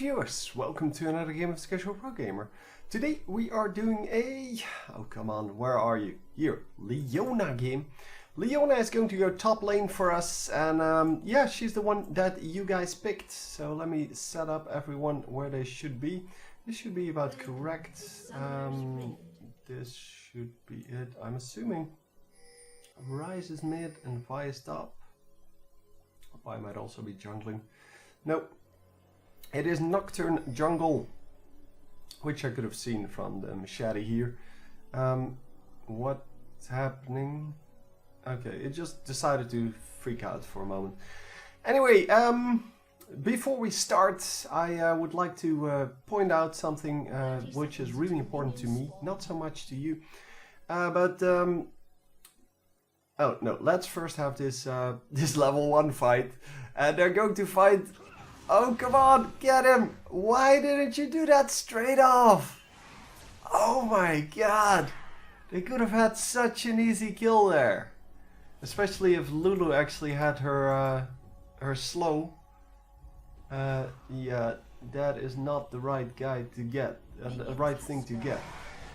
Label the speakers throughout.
Speaker 1: viewers, welcome to another game of Casual Pro Gamer. Today we are doing a, oh come on, where are you? Here, Leona game. Leona is going to go top lane for us, and yeah, she's the one that you guys picked. So let me set up everyone where they should be. This should be about correct. This should be it, I'm assuming. Ryze is mid and Vi is top. I might also be jungling. Nope. It is Nocturne Jungle, which I could have seen from the machete here. What's happening? Okay, it just decided to freak out for a moment. Anyway, before we start, I would like to point out something which is really important to me, not so much to you. Oh no, let's first have this this level 1 fight. And they're going to fight. Oh, come on, get him! Why didn't you do that straight off? Oh my god! They could have had such an easy kill there. Especially if Lulu actually had her her slow. Yeah, that is not the right guy to get. The right thing to get.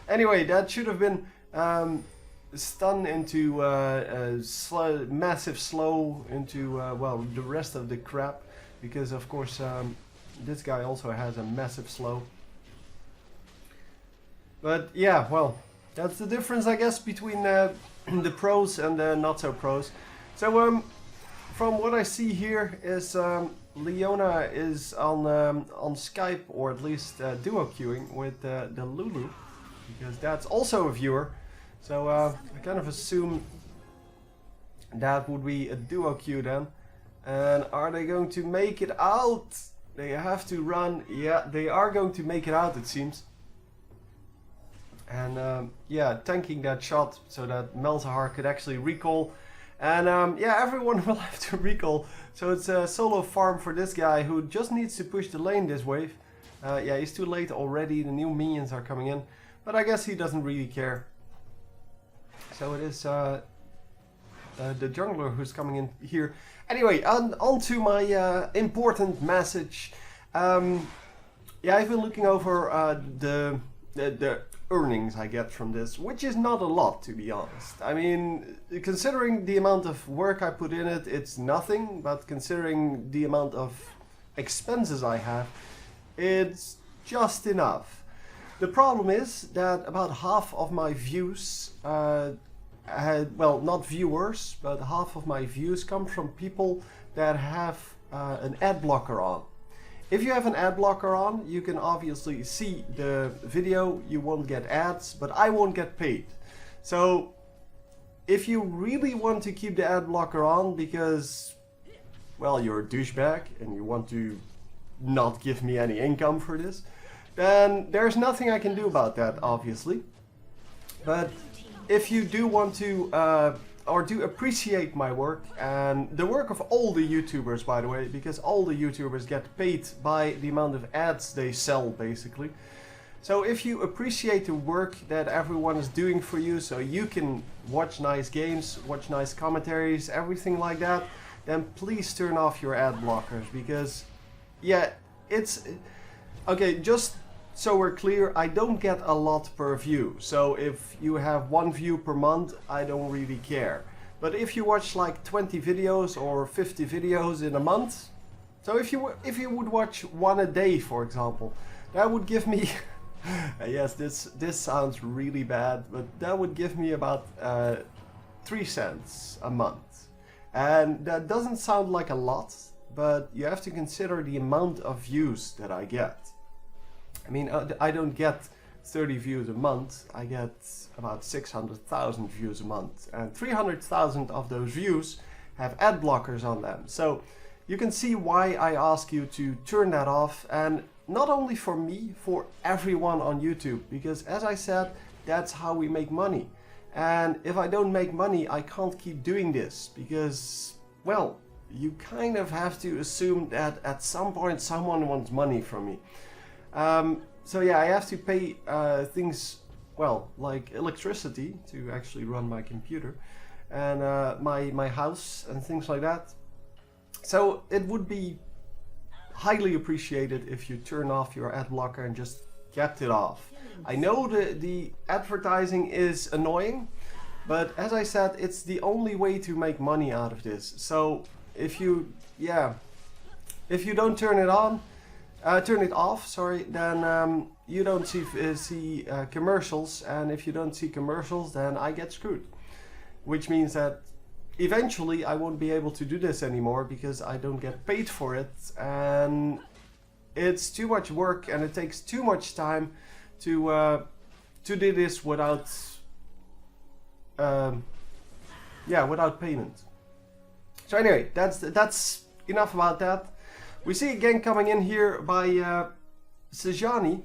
Speaker 1: Anyway, that should have been stun into massive slow into, well, the rest of the crap. Because of course this guy also has a massive slow. But yeah, well, that's the difference I guess between the pros and the not so pros. So from what I see here is Leona is on Skype, or at least duo queuing with the Lulu, because that's also a viewer. So I kind of assume that would be a duo queue then. And are they going to make it out? They have to run. Yeah, they are going to make it out, it seems. And yeah, tanking that shot so that Malzahar could actually recall. And yeah, everyone will have to recall. So it's a solo farm for this guy who just needs to push the lane this wave. Yeah, he's too late already. The new minions are coming in. But I guess he doesn't really care. So it is the jungler who's coming in here. Anyway, on to my important message. Yeah, I've been looking over the earnings I get from this, which is not a lot, to be honest. I mean, considering the amount of work I put in it, it's nothing. But considering the amount of expenses I have, it's just enough. The problem is that about half of my views well, not viewers, but half of my views come from people that have an ad blocker on. If you have an ad blocker on, you can obviously see the video, you won't get ads, but I won't get paid. So if you really want to keep the ad blocker on because, well, you're a douchebag and you want to not give me any income for this, then there's nothing I can do about that, obviously. But if you do want to, or do appreciate my work, and the work of all the YouTubers, by the way, because all the YouTubers get paid by the amount of ads they sell, basically. So if you appreciate the work that everyone is doing for you, so you can watch nice games, watch nice commentaries, everything like that, then please turn off your ad blockers, because, yeah, it's... Okay, just... so we're clear, I don't get a lot per view. So if you have 1 view per month, I don't really care. But if you watch like 20 videos or 50 videos in a month, so if you would watch 1 a day, for example, that would give me yes, this sounds really bad, but that would give me about 3 cents a month. And that doesn't sound like a lot, but you have to consider the amount of views that I get. I mean, I don't get 30 views a month, I get about 600,000 views a month. And 300,000 of those views have ad blockers on them. So you can see why I ask you to turn that off. And not only for me, for everyone on YouTube. Because as I said, that's how we make money. And if I don't make money, I can't keep doing this. Because, well, you kind of have to assume that at some point someone wants money from me. So yeah, I have to pay things, well, like electricity to actually run my computer, and my house and things like that. So it would be highly appreciate it if you turn off your ad blocker and just kept it off. I know the advertising is annoying, but as I said, it's the only way to make money out of this. So if you, if you don't turn it on, turn it off, sorry, then you don't see commercials, and if you don't see commercials, then I get screwed. Which means that eventually I won't be able to do this anymore because I don't get paid for it, and it's too much work and it takes too much time to do this without without payment. So anyway, that's enough about that. We see a gank coming in here by Sejuani,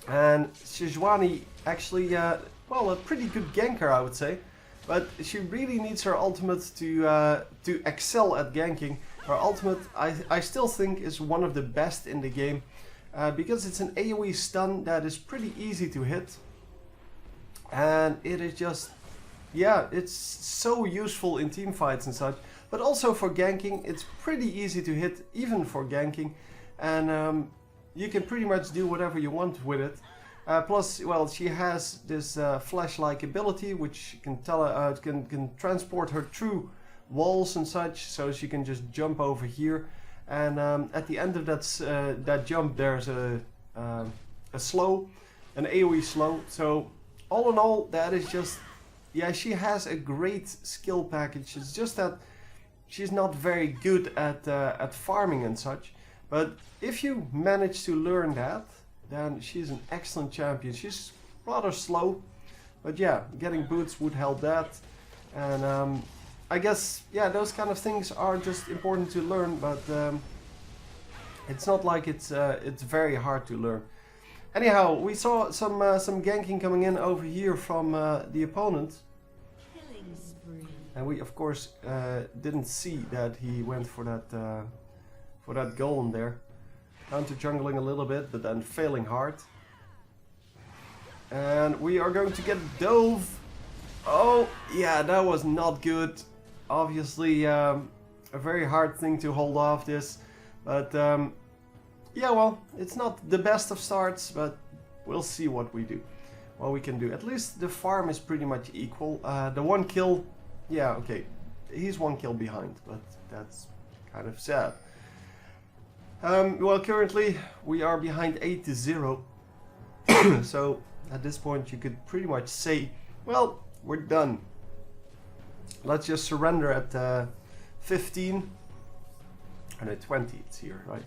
Speaker 1: and Sejuani actually, well, a pretty good ganker, I would say, but she really needs her ultimate to excel at ganking. Her ultimate, I still think, is one of the best in the game, because it's an AoE stun that is pretty easy to hit, and it is just, yeah, it's so useful in team fights and such, but also for ganking. It's pretty easy to hit even for ganking, and you can pretty much do whatever you want with it. Plus, well, she has this flash-like ability which can can transport her through walls and such, so she can just jump over here, and at the end of that jump there's a slow, an AoE slow. So all in all, that is just, yeah, she has a great skill package. It's just that she's not very good at farming and such, but if you manage to learn that, then she's an excellent champion. She's rather slow, but yeah, getting boots would help that, and I guess, yeah, those kind of things are just important to learn, but it's not like it's very hard to learn. Anyhow, we saw some ganking coming in over here from the opponent, and we of course didn't see that he went for that golem there. Counter jungling a little bit, but then failing hard. And we are going to get dove. Oh yeah, that was not good. Obviously a very hard thing to hold off this, but yeah, well, it's not the best of starts, but we'll see what we can do. At least the farm is pretty much equal. The one kill, yeah, okay, he's one kill behind, but that's kind of sad. Well, currently we are behind 8-0, so at this point you could pretty much say, well, we're done. Let's just surrender at 15, and at 20 it's here, right?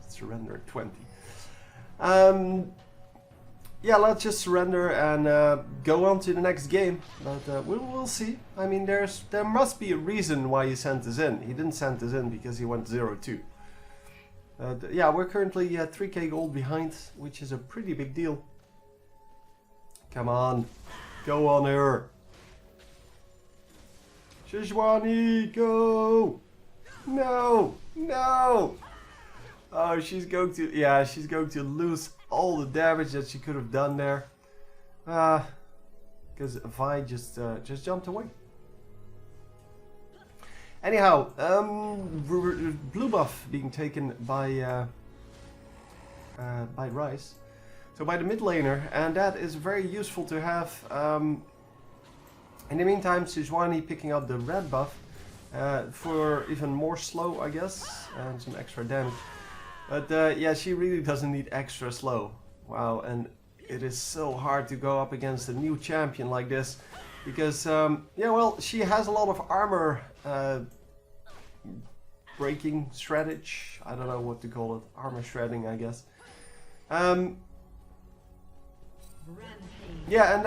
Speaker 1: Surrender at 20. Yeah, let's just surrender and go on to the next game, but we'll see. I mean, there must be a reason why he sent this in. He didn't send this in because he went 0-2. Yeah, we're currently 3k gold behind, which is a pretty big deal. Come on, go on her. Sejuani, go! No, no! Oh, she's going to, yeah, she's going to lose all the damage that she could have done there. Because Vi just jumped away. Anyhow, blue buff being taken by Rice, so by the mid laner, and that is very useful to have. In the meantime, Sejuani picking up the red buff for even more slow, I guess, and some extra damage. But yeah, she really doesn't need extra slow. Wow, and it is so hard to go up against a new champion like this, because yeah, well, she has a lot of armor breaking strategy. I don't know what to call it. Armor shredding, I guess. Yeah, and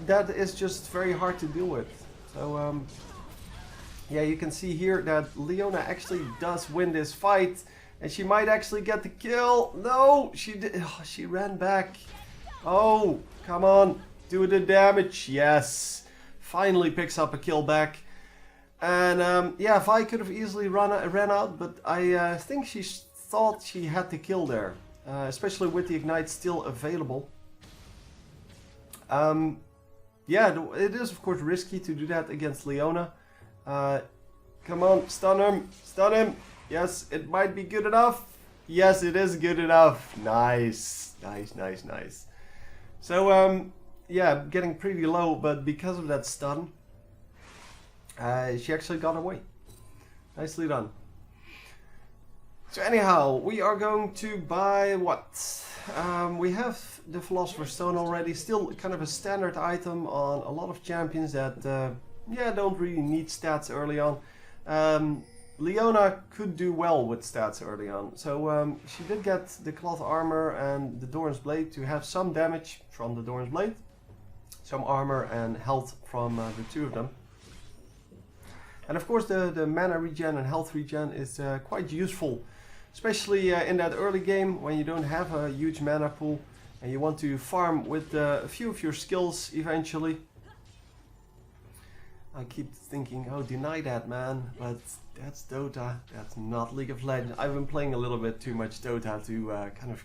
Speaker 1: that is just very hard to deal with. So yeah, you can see here that Leona actually does win this fight, and she might actually get the kill. No, she did. Oh, she ran back. Oh, come on, do the damage. Yes, finally picks up a kill back. And yeah, Vi could have easily ran out, but I think she thought she had the kill there, especially with the ignite still available. Yeah, it is of course risky to do that against Leona. Come on, stun him, stun him. Yes, it might be good enough. Yes, it is good enough. Nice. Nice, nice, nice. So, yeah, getting pretty low, but because of that stun, she actually got away. Nicely done. So anyhow, we are going to buy what? We have the Philosopher's Stone already, still kind of a standard item on a lot of champions that, yeah, don't really need stats early on. Leona could do well with stats early on, so she did get the cloth armor and the Doran's Blade to have some damage from the Doran's Blade, some armor and health from the two of them. And of course the mana regen and health regen is quite useful, especially in that early game when you don't have a huge mana pool and you want to farm with a few of your skills eventually. I keep thinking, oh, deny that, man, but that's Dota, that's not League of Legends. I've been playing a little bit too much Dota to kind of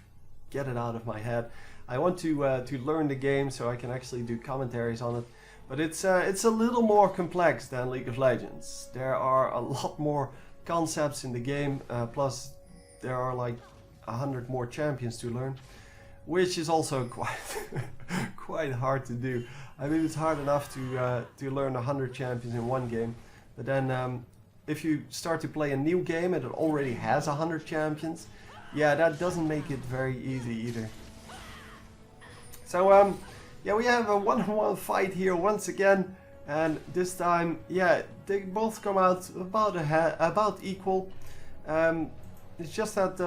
Speaker 1: get it out of my head. I want to learn the game so I can actually do commentaries on it. But it's a little more complex than League of Legends. There are a lot more concepts in the game, plus there are like 100 more champions to learn, which is also quite hard to do. I mean, it's hard enough to learn 100 champions in one game, but then if you start to play a new game and it already has 100 champions, yeah, that doesn't make it very easy either. So yeah, we have a one-on-one fight here once again, and this time, yeah, they both come out about equal. It's just that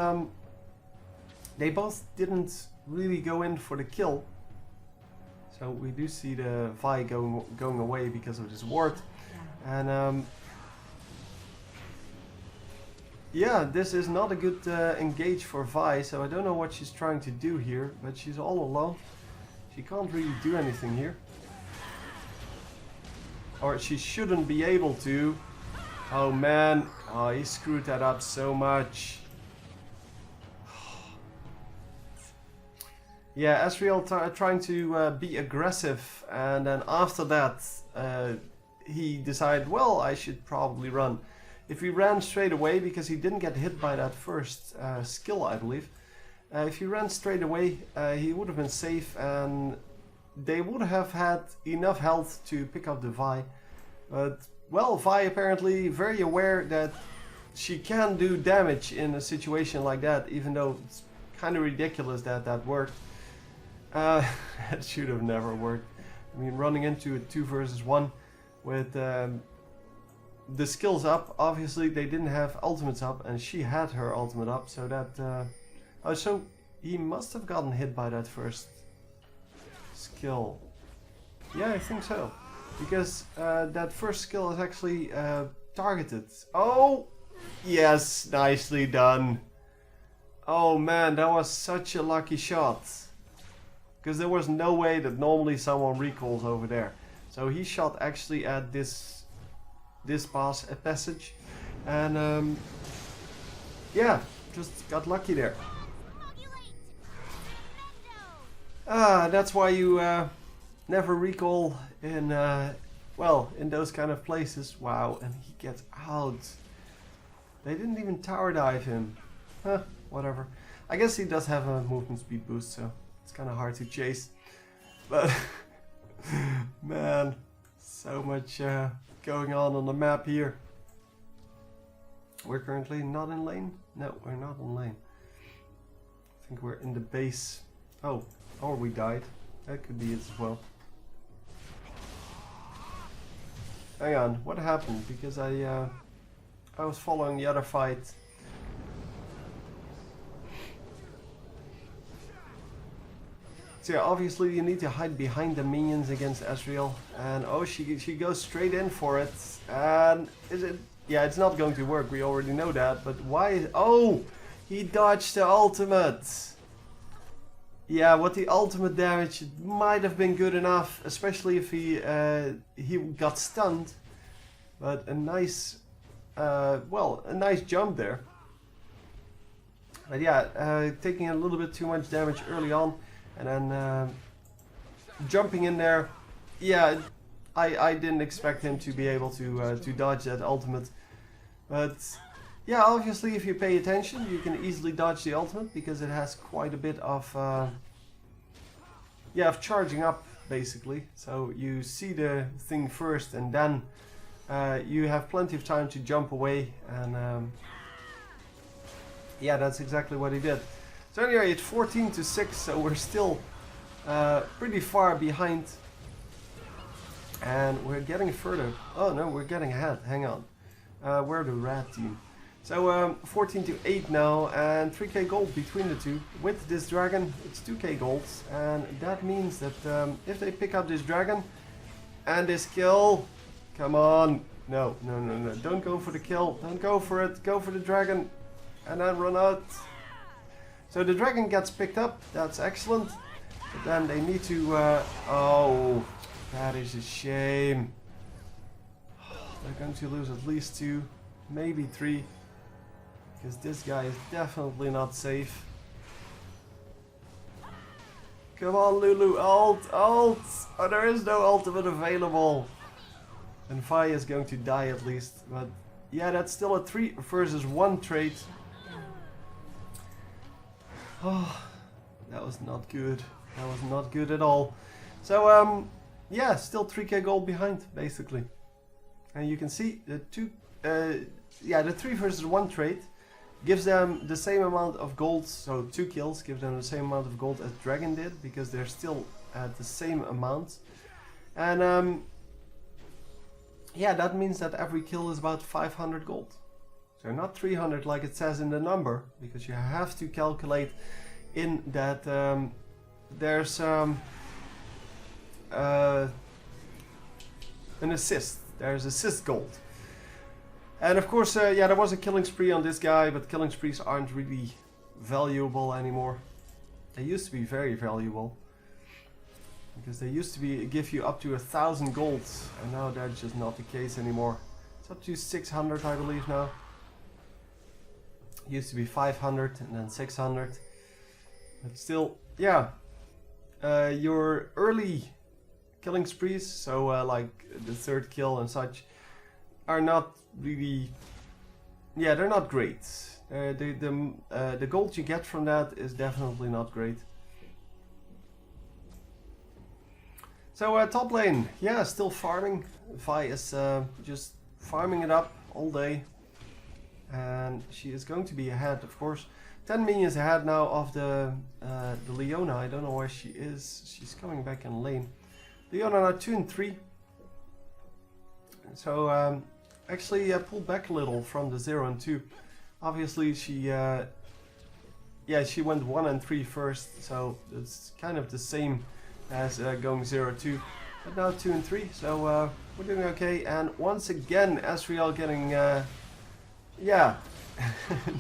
Speaker 1: they both didn't really go in for the kill. So we do see the Vi going away because of this ward, and yeah, this is not a good engage for Vi. So I don't know what she's trying to do here, but she's all alone. She can't really do anything here. Or she shouldn't be able to. Oh man, oh, he screwed that up so much. Yeah, Asriel trying to be aggressive, and then after that he decided, well, I should probably run. If he ran straight away, because he didn't get hit by that first skill, I believe. If he ran straight away, he would have been safe, and they would have had enough health to pick up the Vi. But, well, Vi apparently very aware that she can do damage in a situation like that, even though it's kind of ridiculous that that worked. It should have never worked. I mean, running into a 2 versus 1 with the skills up, obviously they didn't have ultimates up, and she had her ultimate up, so that... oh, so he must have gotten hit by that first skill. Yeah, I think so. Because that first skill is actually targeted. Oh! Yes, nicely done. Oh man, that was such a lucky shot. Because there was no way that normally someone recalls over there. So he shot actually at this passage. And yeah, just got lucky there. That's why you never recall in, well, in those kind of places. Wow, and he gets out. They didn't even tower dive him. Huh, whatever. I guess he does have a movement speed boost, so it's kind of hard to chase. But, man, so much going on the map here. We're currently not in lane? No, we're not in lane. I think we're in the base. Oh. Or we died. That could be it as well. Hang on, what happened? Because I was following the other fight. So yeah, obviously you need to hide behind the minions against Asriel. And oh, she goes straight in for it. And is it? Yeah, it's not going to work. We already know that. But why? Oh, he dodged the ultimate. Yeah, with the ultimate damage, it might have been good enough, especially if he got stunned. But a nice, well, a nice jump there. But yeah, taking a little bit too much damage early on, and then jumping in there. Yeah, I didn't expect him to be able to dodge that ultimate, but yeah, obviously if you pay attention you can easily dodge the ultimate because it has quite a bit of yeah, of charging up basically. So you see the thing first and then you have plenty of time to jump away, and yeah, that's exactly what he did. So anyway, it's 14-6, so we're still pretty far behind. And we're getting further. Oh no, we're getting ahead. Hang on. We're the red team. So 14-8 now, and 3k gold between the two. With this dragon, it's 2k gold, and that means that if they pick up this dragon and this kill, come on. No, no, no, no. Don't go for the kill. Don't go for it. Go for the dragon and then run out. So the dragon gets picked up. That's excellent. But then they need to... oh, that is a shame. They're going to lose at least 2, maybe 3. Because this guy is definitely not safe. Come on, Lulu. Ult! Ult! Oh, there is no ultimate available. And Vi is going to die at least. But yeah, that's still a 3 versus 1 trade. Oh, that was not good. That was not good at all. So, yeah, still 3k gold behind, basically. And you can see the the 3 versus 1 trade gives them the same amount of gold. So 2 kills give them the same amount of gold as Dragon did, because they're still at the same amount. And yeah, that means that every kill is about 500 gold. So not 300 like it says in the number, because you have to calculate in that there's an assist. There's assist gold. And of course, yeah, there was a killing spree on this guy, but killing sprees aren't really valuable anymore. They used to be very valuable, because they used to give you up to 1,000 golds, and now that's just not the case anymore. It's up to 600, I believe, now. It used to be 500 and then 600. But still, yeah, your early killing sprees, so like the 3rd kill and such, are not really, yeah, they're not great. The gold you get from that is definitely not great. So top lane, yeah, still farming. Vi is just farming it up all day, and she is going to be ahead, of course. 10 minions ahead now of the Leona. I don't know where she is. She's coming back in lane. Leona now 2 and 3. So actually pulled back a little from the 0 and 2. Obviously she yeah, she went 1 and 3 first, so it's kind of the same as going 0-2, but now 2 and 3, so we're doing okay. And once again, Asriel getting yeah,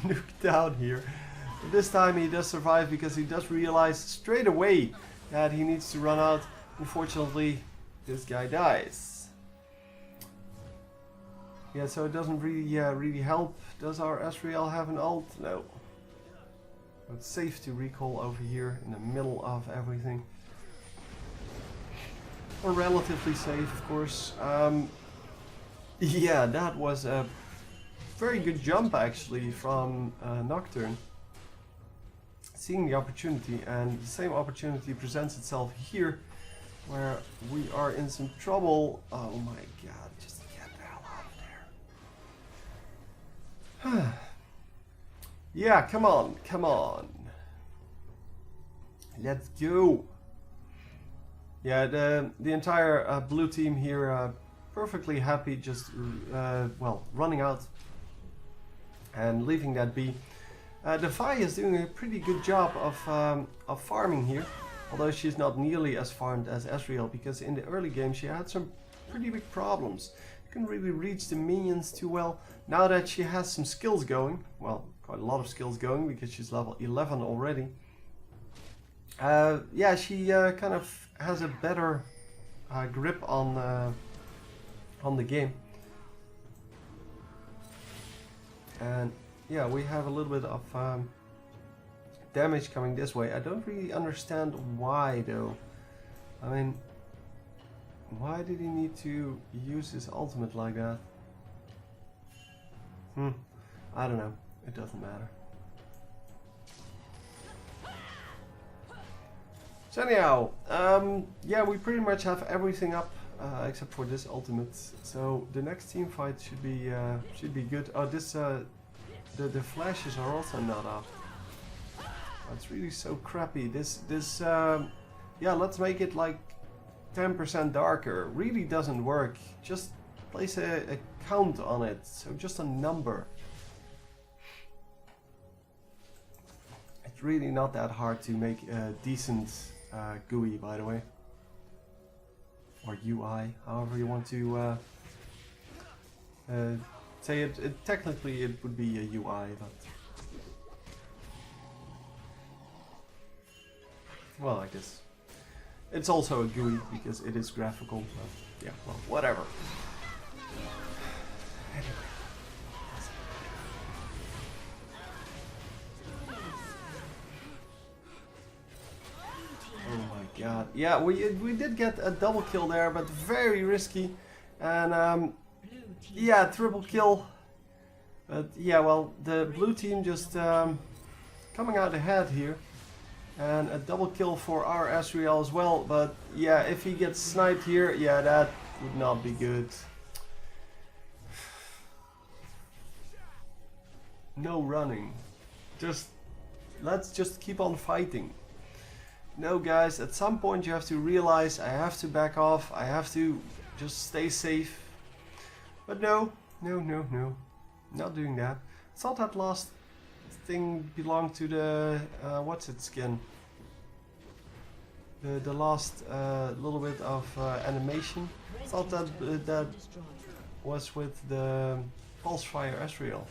Speaker 1: nuked down here. But this time he does survive, because he does realize straight away that he needs to run out. Unfortunately, this guy dies. Yeah, so it doesn't really really help. Does our Asriel have an ult? No. It's safe to recall over here in the middle of everything. Or relatively safe, of course. Yeah, that was a very good jump actually from Nocturne. Seeing the opportunity, and the same opportunity presents itself here, where we are in some trouble. Oh my god, just get the hell out of there. Yeah, come on, come on. Let's go. Yeah, the entire blue team here perfectly happy, just well, running out and leaving that be. The Vi is doing a pretty good job of farming here, although she's not nearly as farmed as Asriel, because in the early game she had some pretty big problems. Couldn't really reach the minions too well. Now that she has some skills going, well, quite a lot of skills going, because she's level 11 already. Yeah, she kind of has a better grip on the game. And yeah, we have a little bit of damage coming this way. I don't really understand why though. I mean, why did he need to use his ultimate like that? I don't know. It doesn't matter. So anyhow, yeah, we pretty much have everything up except for this ultimate. So the next team fight should be good. Oh, this the flashes are also not up. That's really so crappy. This yeah, let's make it like 10% darker. Really doesn't work. Just place a count on it. So just a number. It's really not that hard to make a decent GUI, by the way, or UI, however you want to say it. Technically, it would be a UI, but well, I guess it's also a GUI because it is graphical. But yeah, well, whatever. Anyway. Oh my god. Yeah, we did get a double kill there, but very risky. And yeah, triple kill. But yeah, well, the blue team just coming out ahead here. And a double kill for our Asriel as well. But yeah, if he gets sniped here, yeah, that would not be good. No running. Let's just keep on fighting. No guys, at some point you have to realize I have to back off, I have to just stay safe. But no, not doing that. I thought that last thing belonged to the, what's it skin? The last little bit of animation. I thought that was with the Pulse Fire Asriel.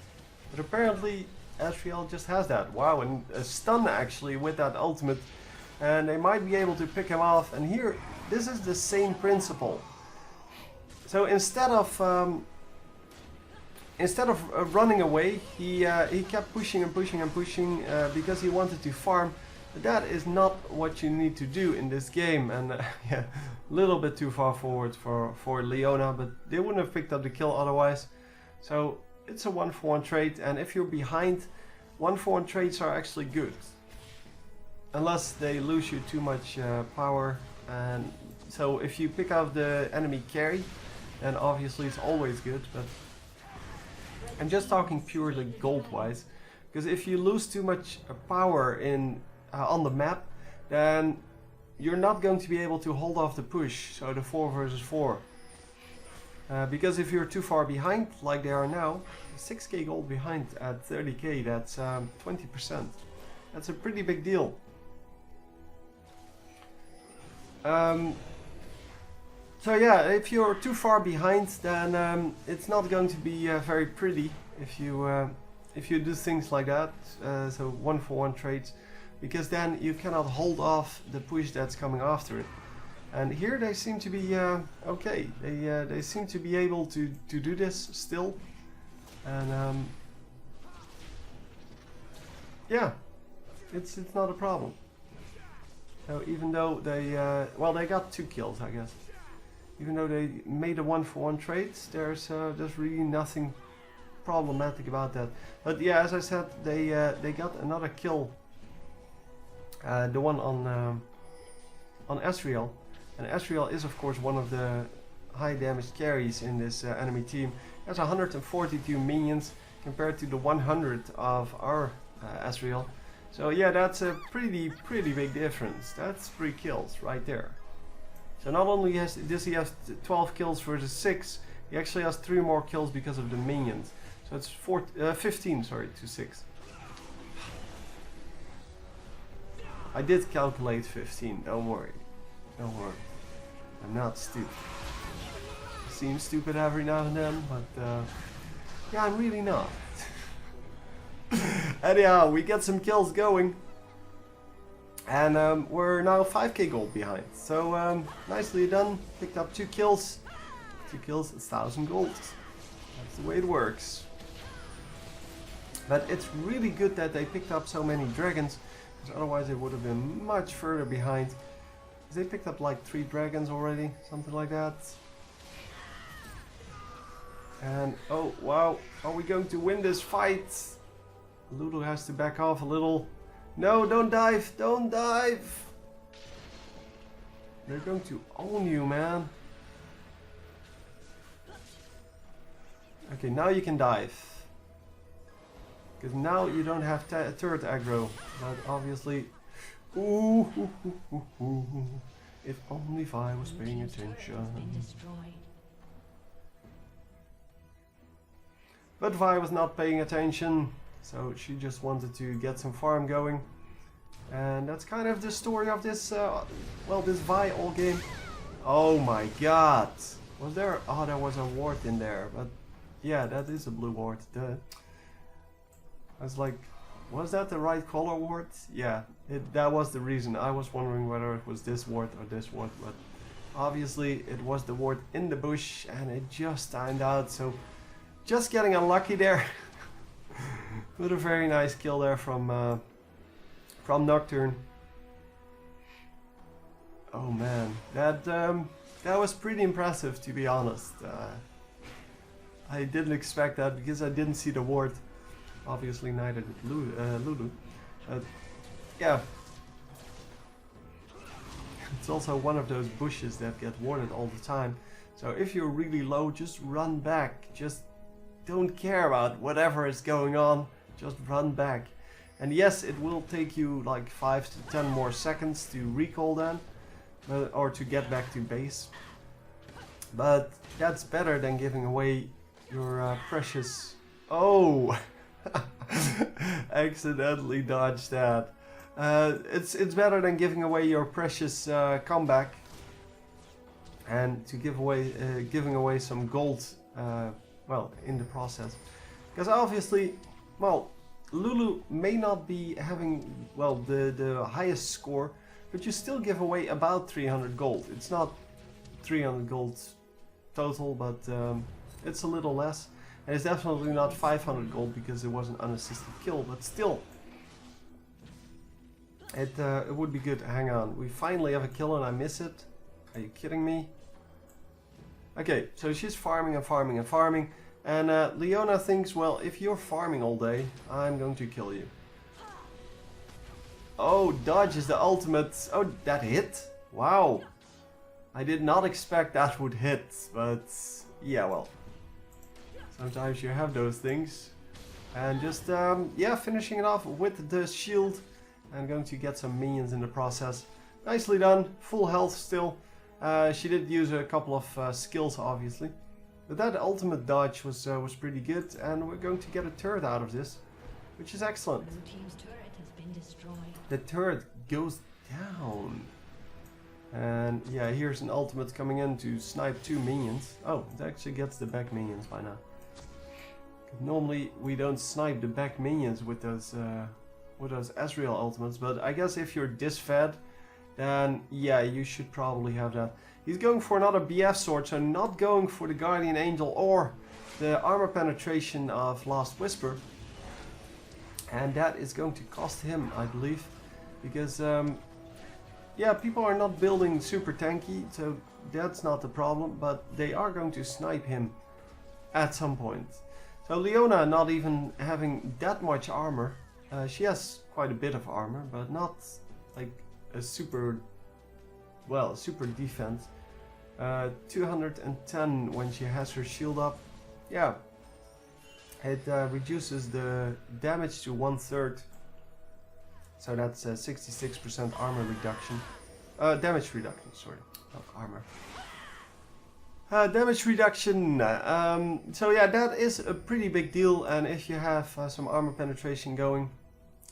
Speaker 1: But apparently Asriel just has that. Wow, and a stun actually with that ultimate. And they might be able to pick him off. And here, this is the same principle. So instead of running away, he kept pushing and pushing and pushing because he wanted to farm. But that is not what you need to do in this game. And yeah, a little bit too far forward for Leona, but they wouldn't have picked up the kill otherwise. So it's a 1-for-1 trade, and if you're behind, 1-for-1 trades are actually good. Unless they lose you too much power, and so if you pick up the enemy carry, then obviously it's always good, but I'm just talking purely gold wise, because if you lose too much power in on the map, then you're not going to be able to hold off the push, so the 4 versus 4. Because if you're too far behind, like they are now, 6k gold behind at 30k, that's 20%. That's a pretty big deal. So yeah, if you're too far behind, then it's not going to be very pretty if you do things like that. So 1-for-1 trades, because then you cannot hold off the push that's coming after it. And here they seem to be okay. They seem to be able to do this still, and yeah, it's not a problem. So even though they well, they got 2 kills, I guess. Even though they made a 1-for-1 trade, there's really nothing problematic about that. But yeah, as I said, they got another kill, the one on Asriel. And Asriel is of course one of the high damage carries in this enemy team. He has 142 minions compared to the 100 of our Asriel. So yeah, that's a pretty big difference. That's 3 kills right there. So not only does he have 12 kills versus 6, he actually has 3 more kills because of the minions. So it's 15, sorry, to 6. I did calculate 15, don't worry. Don't worry. I'm not stupid. I seem stupid every now and then, but yeah, I'm really not. Anyhow, we get some kills going. And we're now 5k gold behind. So nicely done. Picked up 2 kills. 2 kills, 1,000 gold. That's the way it works. But it's really good that they picked up so many dragons, because otherwise they would have been much further behind. They picked up like 3 dragons already, something like that. And oh wow, are we going to win this fight? Lulu has to back off a little. No, don't dive, don't dive. They're going to own you, man. Okay, now you can dive. Because now you don't have turret aggro. But obviously... Ooh, if only if I was paying attention. But Vi was not paying attention. So she just wanted to get some farm going. And that's kind of the story of this, well, this Vi all game. Oh my god. Was there... Oh, there was a ward in there. But yeah, that is a blue ward. Duh. I was like, was that the right color ward? Yeah, that was the reason. I was wondering whether it was this ward or this ward. But obviously it was the ward in the bush and it just timed out. So just getting unlucky there. But a very nice kill there from Nocturne. Oh man, that was pretty impressive, to be honest. I didn't expect that because I didn't see the ward. Obviously neither did Lulu. Yeah. It's also one of those bushes that get warded all the time. So if you're really low, just run back. Just don't care about whatever is going on. Just run back. And yes, it will take you like 5 to 10 more seconds to recall then. Or to get back to base. But that's better than giving away your precious... Oh! Accidentally dodged that. It's better than giving away your precious comeback. And to giving away some gold, well, in the process. Because obviously, well, Lulu may not be having, well, the highest score, but you still give away about 300 gold. It's not 300 gold total, but it's a little less. And it's definitely not 500 gold because it was an unassisted kill, but still. It would be good. Hang on, we finally have a kill and I miss it. Are you kidding me? Okay, so she's farming and farming and farming. And Leona thinks, well, if you're farming all day, I'm going to kill you. Oh, dodge is the ultimate. Oh, that hit? Wow. I did not expect that would hit, but yeah, well. Sometimes you have those things. And just, yeah, finishing it off with the shield. I'm going to get some minions in the process. Nicely done. Full health still. She did use a couple of skills, obviously. But that ultimate dodge was pretty good. And we're going to get a turret out of this, which is excellent.
Speaker 2: Blue team's turret has been destroyed.
Speaker 1: The turret goes down. And yeah, here's an ultimate coming in to snipe 2 minions. Oh, it actually gets the back minions by now. Normally we don't snipe the back minions with those Ezreal ultimates, but I guess if you're disfed, then yeah, you should probably have that. He's going for another BF sword, so not going for the Guardian Angel or the armor penetration of Last Whisper. And that is going to cost him, I believe, because yeah, people are not building super tanky, so that's not the problem, but they are going to snipe him at some point. So Leona not even having that much armor. She has quite a bit of armor, but not like a super, well, super defense. 210 when she has her shield up. Yeah, it reduces the damage to 1/3. So that's 66% armor reduction. Damage reduction, sorry, not armor. Damage reduction. So yeah, that is a pretty big deal. And if you have some armor penetration going,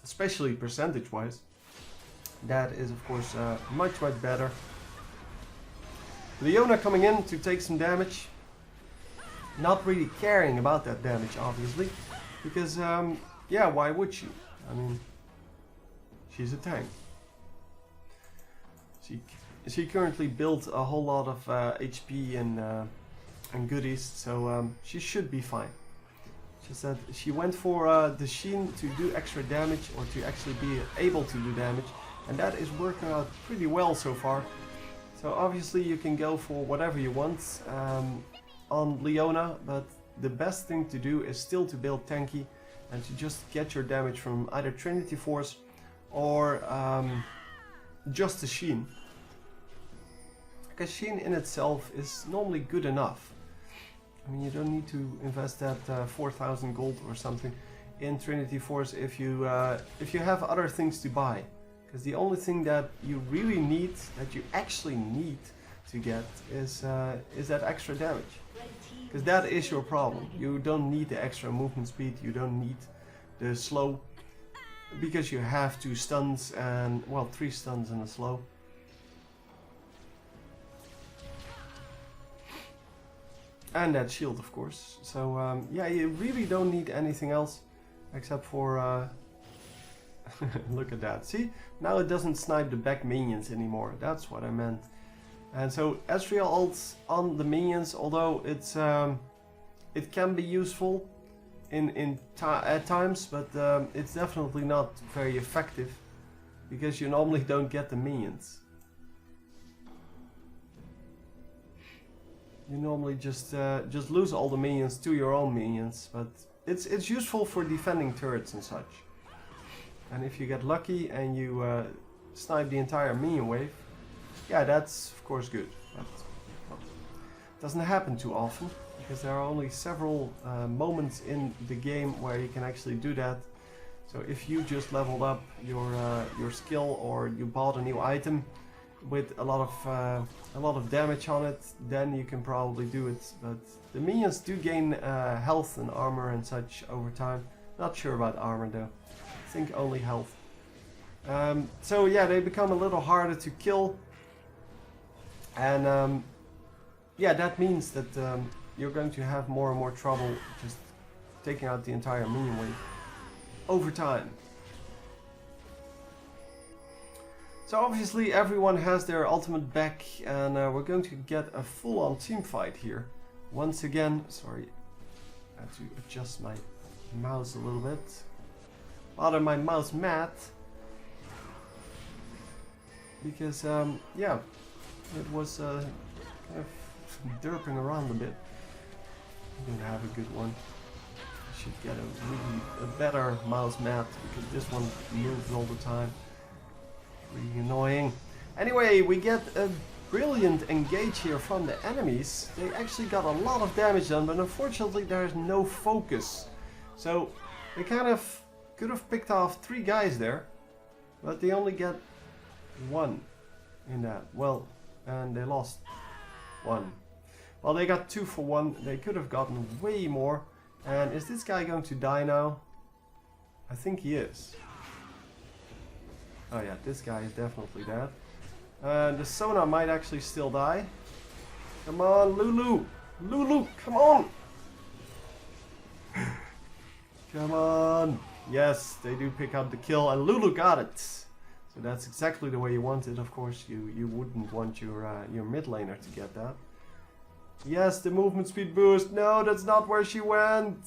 Speaker 1: especially percentage-wise, that is of course much better. Leona coming in to take some damage. Not really caring about that damage, obviously, because yeah, why would she? I mean, she's a tank. She currently built a whole lot of HP and goodies, so she should be fine. She said she went for the Sheen to do extra damage, or to actually be able to do damage, and that is working out pretty well so far. So obviously you can go for whatever you want on Leona, but the best thing to do is still to build tanky and to just get your damage from either Trinity Force or just the Sheen. Because Sheen in itself is normally good enough. I mean, you don't need to invest that 4,000 gold or something in Trinity Force if you have other things to buy. Because the only thing that you really need, that you actually need to get, is that extra damage. Because that is your problem. You don't need the extra movement speed, you don't need the slow. Because you have 2 stuns and, well, 3 stuns and a slow. And that shield, of course. So, yeah, you really don't need anything else. Except for, look at that. See? Now it doesn't snipe the back minions anymore. That's what I meant. And so Ezreal ults on the minions, although it's it can be useful at times, but it's definitely not very effective because you normally don't get the minions. You normally just lose all the minions to your own minions, but it's useful for defending turrets and such. And if you get lucky and you snipe the entire minion wave, yeah, that's of course good, but well, it doesn't happen too often because there are only several moments in the game where you can actually do that. So if you just leveled up your skill or you bought a new item with a lot of damage on it, then you can probably do it. But the minions do gain health and armor and such over time. Not sure about armor though. I think only health. So yeah, they become a little harder to kill. And yeah, that means that you're going to have more and more trouble just taking out the entire minion wave over time. So obviously everyone has their ultimate back, and we're going to get a full-on team fight here. Once again, sorry, I have to adjust my mouse a little bit. Bother my mouse mat. Because, yeah, it was kind of derping around a bit. I don't have a good one. I should get a better mouse mat because this one moves all the time. Really annoying. Anyway, we get a brilliant engage here from the enemies. They actually got a lot of damage done, but unfortunately there's no focus. So they kind of could have picked off 3 guys there, but they only get 1 in that. Well, and they lost 1. Well, they got 2 for 1. They could have gotten way more. And is this guy going to die now? I think he is. Oh yeah, this guy is definitely dead. The Sona might actually still die. Come on, Lulu! Lulu, come on! Come on! Yes, they do pick up the kill, and Lulu got it! So that's exactly the way you want it. Of course, you wouldn't want your mid laner to get that. Yes, the movement speed boost! No, that's not where she went!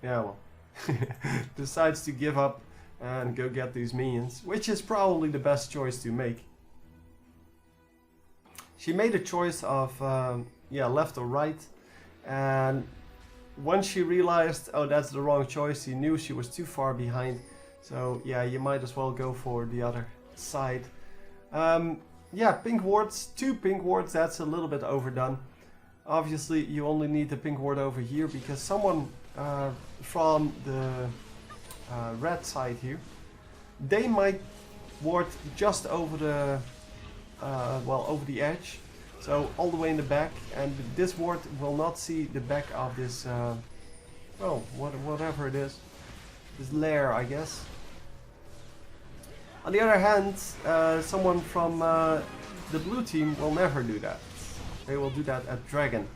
Speaker 1: Yeah, well. Decides to give up and go get these minions, which is probably the best choice to make. She made a choice of yeah, left or right, and once she realized, oh, that's the wrong choice, she knew she was too far behind. So yeah, you might as well go for the other side. Yeah, pink wards, 2 pink wards, that's a little bit overdone. Obviously you only need the pink ward over here because someone from the red side here, they might ward just over the well, over the edge, so all the way in the back, and this ward will not see the back of this well, whatever it is, this lair, I guess. On the other hand, someone from the blue team will never do that. They will do that at Dragon,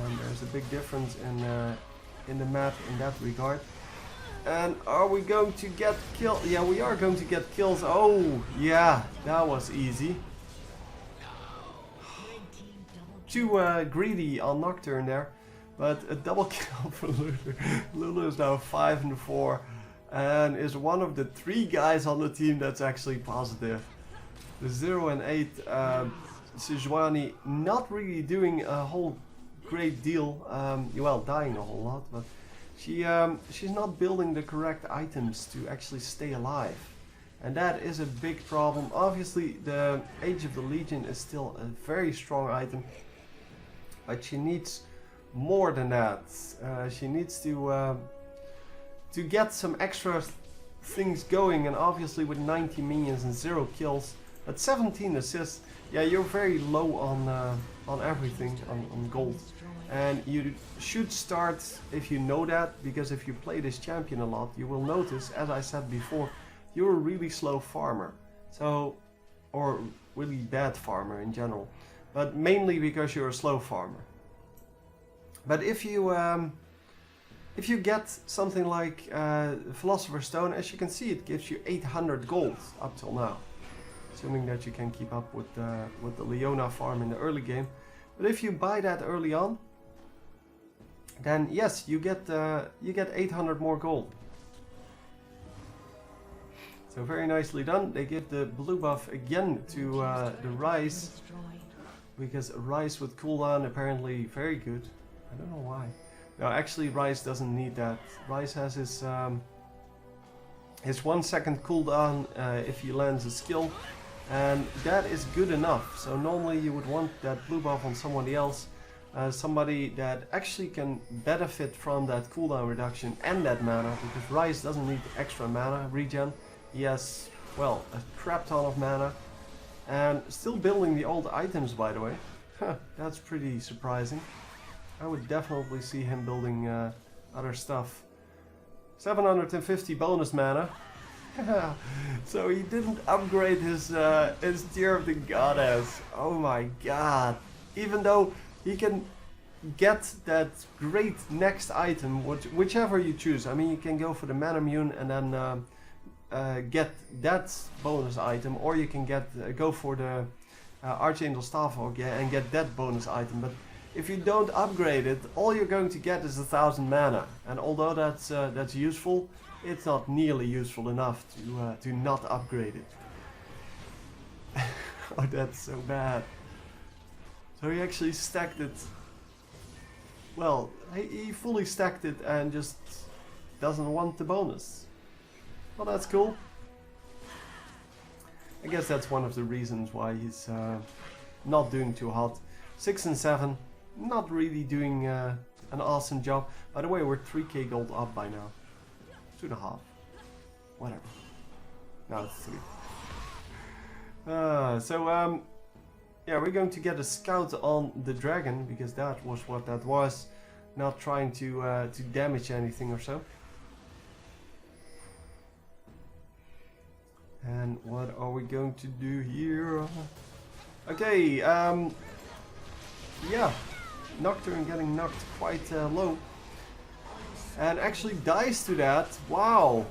Speaker 1: and there's a big difference in the map in that regard. And are we going to get kills? Yeah, we are going to get kills. Oh, yeah, that was easy. Too greedy on Nocturne there, but a double kill for Lulu. Lulu is now 5 and 4, and is one of the 3 guys on the team that's actually positive. The 0 and 8 Sejuani not really doing a whole great deal. Well, dying a whole lot, but she's not building the correct items to actually stay alive. And that is a big problem. Obviously, the Age of the Legion is still a very strong item, but she needs more than that. She needs to get some extra things going, and obviously with 90 minions and 0 kills, but 17 assists, yeah, you're very low on everything, on gold. And you should start, if you know that, because if you play this champion a lot, you will notice, as I said before, you're a really slow farmer. So, or really bad farmer in general, but mainly because you're a slow farmer. But if you get something like Philosopher's Stone, as you can see, it gives you 800 gold up till now, assuming that you can keep up with the Leona farm in the early game. But if you buy that early on, then yes, you get 800 more gold. So very nicely done. They give the blue buff again to the Rise, because Rise with cooldown apparently very good. I don't know why. No, actually Rise doesn't need that. Rise has his 1 second cooldown if he lands a skill, and that is good enough. So normally you would want that blue buff on somebody else, somebody that actually can benefit from that cooldown reduction and that mana, because Rise doesn't need extra mana regen. He has, well, a crap ton of mana, and still building the old items, by the way. That's pretty surprising. I would definitely see him building other stuff. 750 bonus mana. So he didn't upgrade his Tear of the Goddess. Oh my god. Even though he can get that great next item, whichever you choose. I mean, you can go for the Manamune and then get that bonus item, or you can go for the Archangel Staff and get that bonus item. But if you don't upgrade it, all you're going to get is 1000 mana, and although that's useful, it's not nearly useful enough to not upgrade it. Oh, that's so bad. So he actually stacked it. Well, he fully stacked it and just doesn't want the bonus. Well, that's cool. I guess that's one of the reasons why he's not doing too hot. 6 and 7, not really doing an awesome job. By the way, we're 3k gold up by now. 2.5. Whatever. No, it's 3. Yeah, we're going to get a scout on the dragon, because that was what that was. Not trying to damage anything or so. And what are we going to do here? Okay, yeah, Nocturne getting knocked quite low. And actually dies to that. Wow,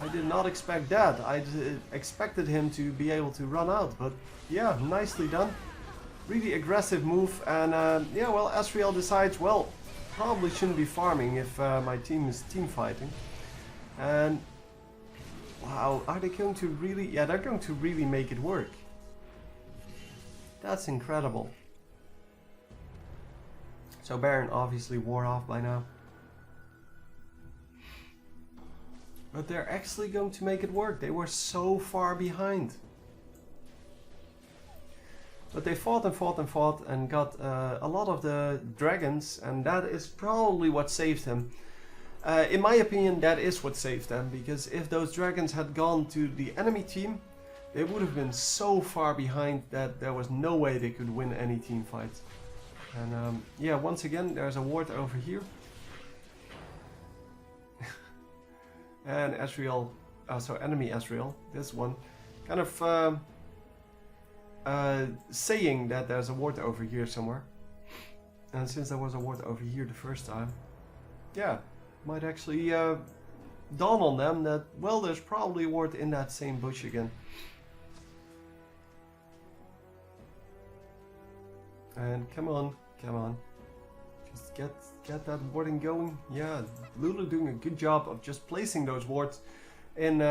Speaker 1: I did not expect that. I expected him to be able to run out, but yeah, nicely done. Really aggressive move, and yeah, well, Asriel decides, well, probably shouldn't be farming if my team is team fighting. And wow, are they going to really... Yeah, they're going to really make it work. That's incredible. So Baron obviously wore off by now. But they're actually going to make it work. They were so far behind. But they fought and fought and fought and got a lot of the dragons, and that is probably what saved them. In my opinion, that is what saved them, because if those dragons had gone to the enemy team, they would have been so far behind that there was no way they could win any team fight. And yeah, once again, there's a ward over here. And Asriel, so enemy Asriel, this one, kind of saying that there's a ward over here somewhere. And since there was a ward over here the first time, yeah, might actually dawn on them that, well, there's probably a ward in that same bush again. And come on, just get that warding going. Yeah, Lulu doing a good job of just placing those wards in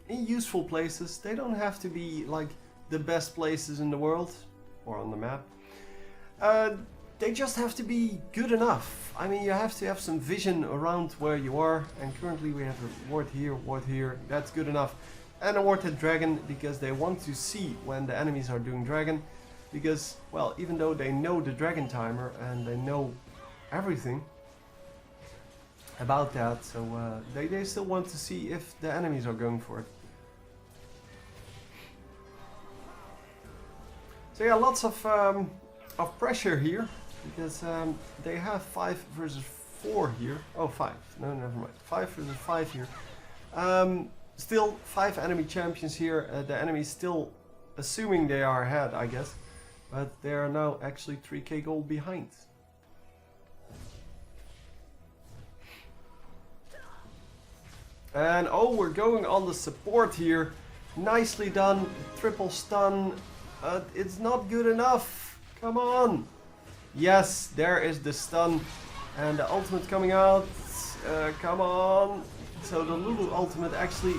Speaker 1: useful places. They don't have to be like the best places in the world or on the map. they just have to be good enough. I mean, you have to have some vision around where you are, and currently we have a ward here, that's good enough. And a ward at dragon, because they want to see when the enemies are doing dragon. Because, well, even though they know the dragon timer and they know everything about that, so they still want to see if the enemies are going for it. So yeah, lots of pressure here, because they have 5 versus 4 here. Oh, 5. No, never mind. 5 versus 5 here. Still 5 enemy champions here. The enemies still assuming they are ahead, I guess. But they are now actually 3k gold behind. And oh, we're going on the support here. Nicely done. Triple stun. It's not good enough. Come on. Yes, there is the stun. And the ultimate coming out. Come on. So the Lulu ultimate actually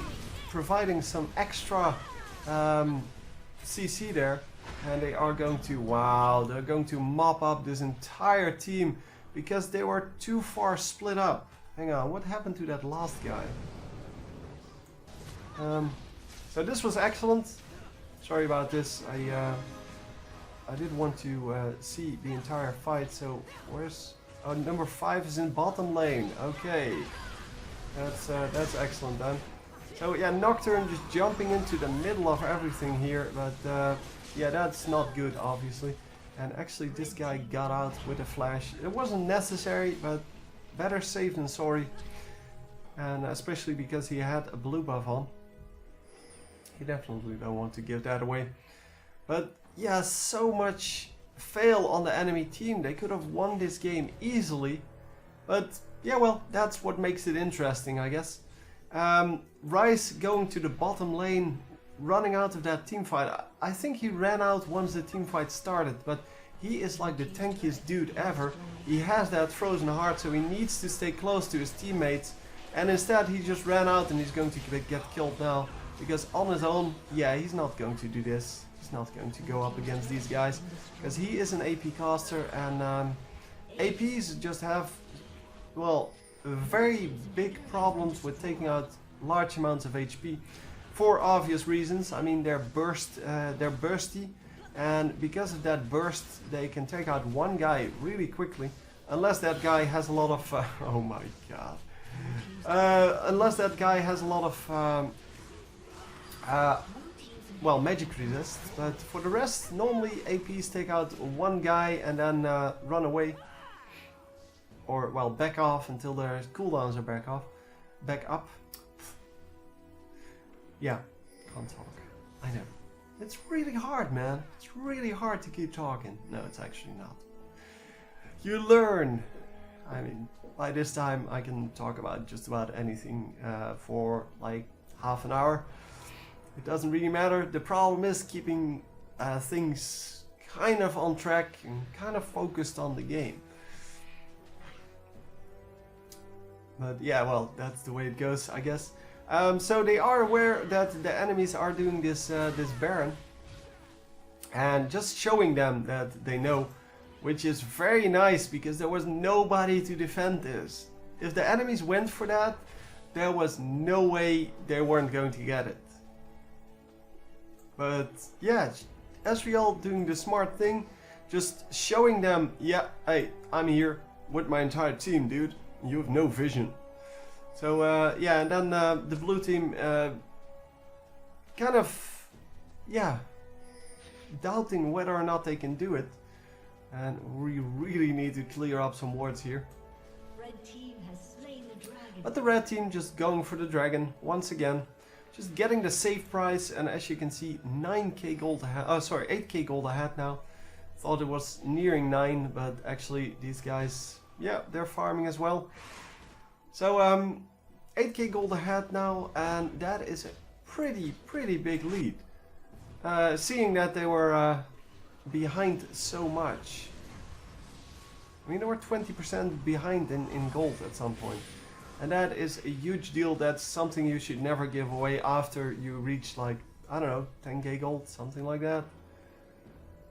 Speaker 1: providing some extra CC there. And they are going to, wow, they're going to mop up this entire team. Because they were too far split up. Hang on, what happened to that last guy? So this was excellent. Sorry about this. I did want to see the entire fight. So where's number 5 is in bottom lane. Okay, that's excellent then. So yeah, Nocturne just jumping into the middle of everything here, but yeah, that's not good obviously. And actually this guy got out with a flash. It wasn't necessary, but better safe than sorry. And especially because he had a blue buff on. You definitely don't want to give that away. But yeah, so much fail on the enemy team. They could have won this game easily. But yeah, well, that's what makes it interesting, I guess. Rice going to the bottom lane, running out of that team fight. I think he ran out once the team fight started, but he is like the tankiest dude ever. He has that frozen heart, so he needs to stay close to his teammates. And instead he just ran out and he's going to get killed now. Because on his own, yeah, he's not going to do this. He's not going to go up against these guys. Because he is an AP caster, and APs just have, well, very big problems with taking out large amounts of HP. For obvious reasons. I mean, they're bursty. And because of that burst, they can take out one guy really quickly. Unless that guy has a lot of... oh my god. Unless that guy has a lot of... well, magic resist, but for the rest, normally APs take out one guy and then run away. Or, well, back off until their cooldowns are back up. Yeah, can't talk. I know. It's really hard, man. It's really hard to keep talking. No, it's actually not. You learn. I mean, by this time I can talk about just about anything for like half an hour. It doesn't really matter. The problem is keeping things kind of on track and kind of focused on the game. But yeah, well, that's the way it goes, I guess. So they are aware that the enemies are doing this this Baron. And just showing them that they know, which is very nice because there was nobody to defend this. If the enemies went for that, there was no way they weren't going to get it. But yeah, Ezreal doing the smart thing, just showing them, yeah, hey, I'm here with my entire team, dude. You have no vision. So yeah, and then the blue team kind of, yeah, doubting whether or not they can do it. And we really need to clear up some wards here.
Speaker 2: Red team has slain the dragon.
Speaker 1: But the red team just going for the dragon once again. Just getting the safe price, and as you can see, 9k gold ahead. Oh, sorry, 8k gold ahead now. Thought it was nearing 9, but actually these guys, yeah, they're farming as well. So 8k gold ahead now, and that is a pretty big lead. Seeing that they were behind so much. I mean, they were 20% behind in gold at some point. And that is a huge deal. That's something you should never give away after you reach, like, I don't know, 10k gold, something like that.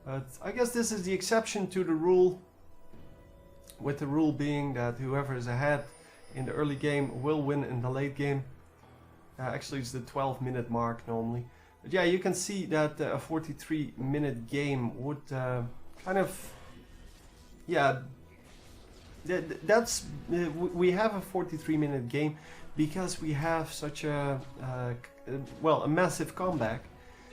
Speaker 1: But I guess this is the exception to the rule. with the rule being that whoever is ahead in the early game will win in the late game. Actually, it's the 12-minute mark normally. But yeah, you can see that a 43-minute game would kind of... Yeah, we have a 43-minute game because we have such a massive comeback.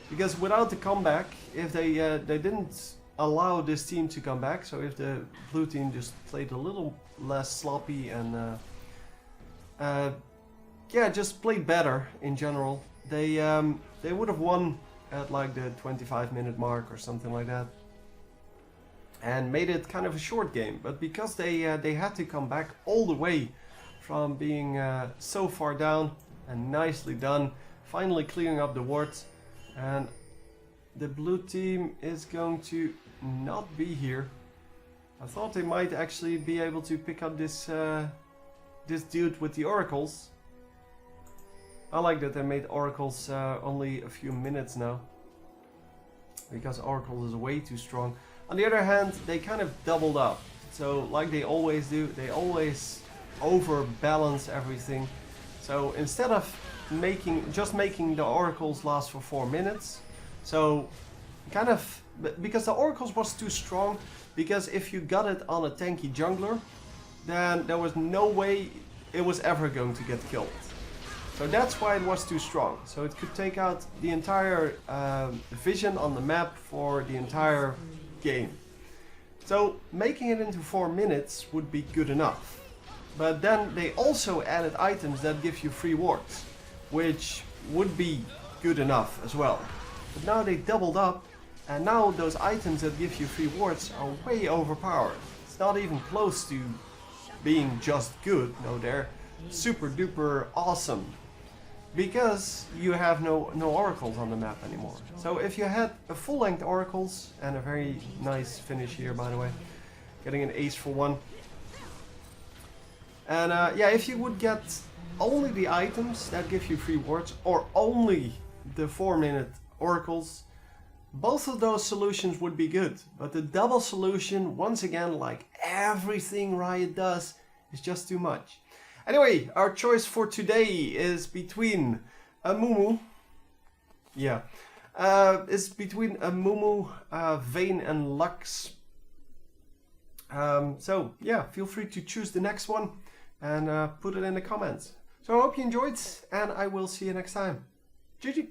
Speaker 1: Because without the comeback, if they didn't allow this team to come back, so if the blue team just played a little less sloppy and just played better in general, they would have won at like the 25-minute mark or something like that, and made it kind of a short game. But because they had to come back all the way from being so far down, and nicely done, finally clearing up the wards, and the blue team is going to not be here. I thought they might actually be able to pick up this this dude with the oracles. I like that they made oracles only a few minutes now, because oracles is way too strong. On the other hand, they kind of doubled up. So like they always do, they always overbalance everything. So instead of making the oracles last for 4 minutes, so kind of, because the oracles was too strong, because if you got it on a tanky jungler, then there was no way it was ever going to get killed. So that's why it was too strong. So it could take out the entire vision on the map for the entire game. So making it into 4 minutes would be good enough. But then they also added items that give you free wards, which would be good enough as well. But now they doubled up, and now those items that give you free wards are way overpowered. It's not even close to being just good. No, they're super duper awesome, because you have no oracles on the map anymore. So if you had a full-length oracles, and a very nice finish here by the way, getting an ace for 1. And yeah, if you would get only the items that give you free wards, or only the 4-minute oracles, both of those solutions would be good. But the double solution, once again, like everything Riot does, is just too much. Anyway, our choice for today is between a Mumu. Yeah, it's between a Mumu, Vayne, and Lux. So yeah, feel free to choose the next one and put it in the comments. So I hope you enjoyed, and I will see you next time. GG!